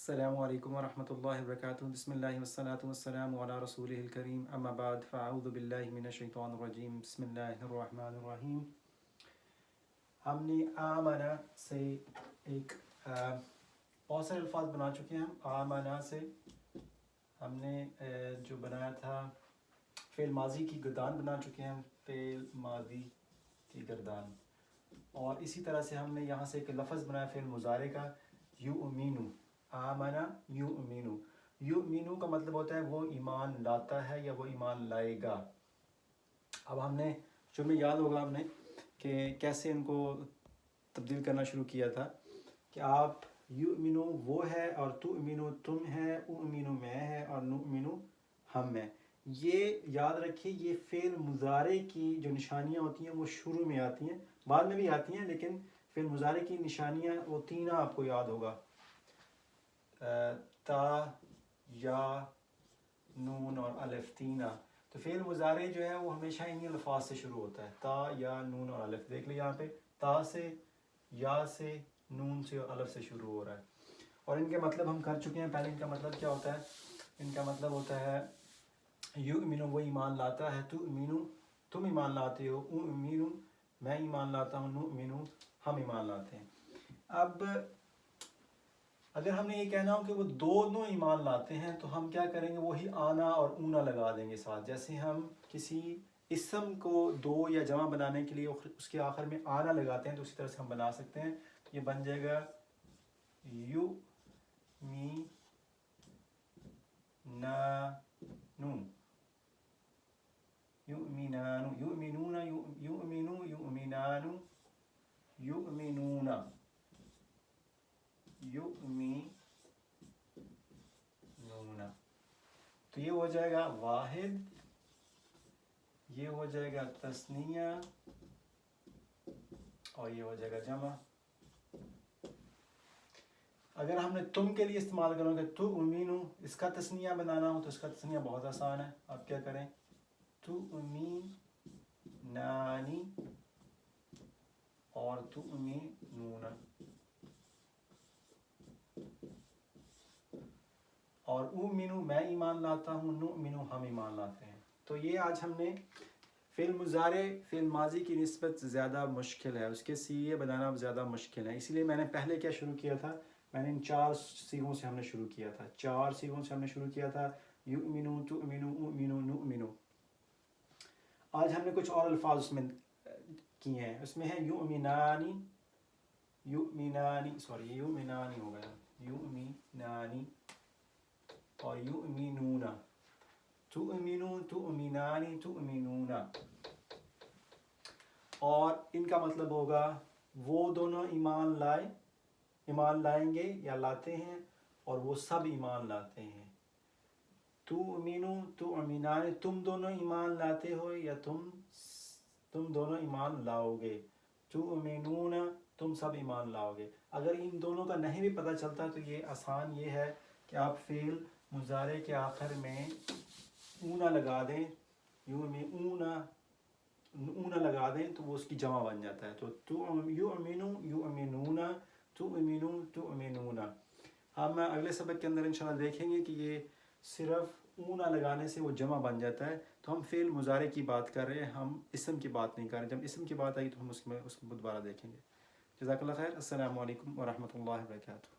السلام علیکم ورحمۃ اللہ وبرکاتہ بسم اللہ والصلاۃ والسلام علی رسولہ الکریم اما بعد فاعوذ باللہ من الشیطان الرجیم بسم اللہ الرحمن الرحیم. ہم نے آمنا سے ایک بہت سارے الفاظ بنا چکے ہیں. ہم آمنا سے ہم نے جو بنایا تھا فعل ماضی کی گردان بنا چکے ہیں. فعل ماضی کی گردان. اور اسی طرح سے ہم نے یہاں سے ایک لفظ بنایا فعل مضارع کا یؤمنو. آمنا یؤمنو. یؤمنو کا مطلب ہوتا ہے وہ ایمان لاتا ہے یا وہ ایمان لائے گا. اب ہم نے شروع میں یاد ہوگا ہم نے کہ کیسے ان کو تبدیل کرنا شروع کیا تھا کہ آپ یؤمنو وہ ہے اور تؤمنو تم ہے، اؤمنو میں ہے اور نؤمنو ہم میں. یہ یاد رکھیے یہ فعل مضارع کی جو نشانیاں ہوتی ہیں وہ شروع میں آتی ہیں، بعد میں بھی آتی ہیں، لیکن فعل مضارع کی نشانیاں وہ تین آپ کو یاد ہوگا: تا، یا، نون اور الف. تینہ. تو فعل مضارع جو ہے وہ ہمیشہ انہی الفاظ سے شروع ہوتا ہے: تا، یا، نون اور الف. دیکھ لیں یہاں پہ تا سے، یا سے، نون سے اور الف سے شروع ہو رہا ہے. اور ان کے مطلب ہم کر چکے ہیں پہلے. ان کا مطلب کیا ہوتا ہے؟ ان کا مطلب ہوتا ہے یؤمنو وہ ایمان لاتا ہے، تؤمنو تم ایمان لاتے ہو، اؤمنو میں ایمان لاتا ہوں، نؤمنو ہم ایمان لاتے ہیں. اب اگر ہم نے یہ کہنا ہو کہ وہ دونوں ایمان لاتے ہیں تو ہم کیا کریں گے؟ وہی آنا اور اونا لگا دیں گے ساتھ. جیسے ہم کسی اسم کو دو یا جمع بنانے کے لیے اس کے آخر میں آنا لگاتے ہیں تو اسی طرح سے ہم بنا سکتے ہیں. یہ بن جائے گا یو می نا نو. یؤمنان، یؤمنون، یؤمنو، یؤمنان، یؤمنون، یؤمنون. تو یہ ہو جائے گا واحد، یہ ہو جائے گا تثنیہ اور یہ ہو جائے گا جمع. اگر ہم نے تم کے لیے استعمال کرو گے تؤمنو، اس کا تثنیہ بنانا ہو تو اس کا تثنیہ بہت آسان ہے. آپ کیا کریں؟ تؤمنانی اور تؤمنون. اور اؤمنو میں ایمان لاتا ہوں، نؤمنو ہم ایمان لاتے ہیں. تو یہ آج ہم نے فعل مضارع فعل ماضی کی نسبت زیادہ مشکل ہے، اس کے سیغے بنانا زیادہ مشکل ہے. اسی لیے میں نے پہلے کیا شروع کیا تھا؟ میں نے ان چار سیغوں سے ہم نے شروع کیا تھا. چار سیغوں سے ہم نے شروع کیا تھا: یؤمنو، تؤمنو، اؤمنو، نؤمنو. آج ہم نے کچھ اور الفاظ اس میں کیے ہیں. اس میں ہے یؤمنانی، یؤمنانی، سوری یؤمنانی ہو گیا، یؤمنانی اور یؤمنون. تؤمنو، تؤمنانی، تؤمنون. اور ان کا مطلب ہوگا وہ دونوں ایمان لائیں گے یا لاتے ہیں اور وہ سب ایمان لاتے ہیں. تؤمنو، تؤمنان تم دونوں ایمان لاتے ہو یا تم دونوں ایمان لاؤ گے. تؤمنون تم سب ایمان لاؤ گے. اگر ان دونوں کا نہیں بھی پتہ چلتا تو یہ آسان یہ ہے کہ آپ فعل مضارع کے آخر میں اونا لگا دیں، اونا لگا دیں تو وہ اس کی جمع بن جاتا ہے. تو یؤمنو، یؤمنون، تؤمنو، تؤمنون. ہم اگلے سبق کے اندر انشاءاللہ دیکھیں گے کہ یہ صرف اونا لگانے سے وہ جمع بن جاتا ہے. تو ہم فعل مضارع کی بات کر رہے ہیں، ہم اسم کی بات نہیں کر رہے. جب اسم کی بات آئی تو ہم اس کو دوبارہ دیکھیں گے. جزاک اللہ خیر. السلام علیکم ورحمۃ اللہ وبرکاتہ.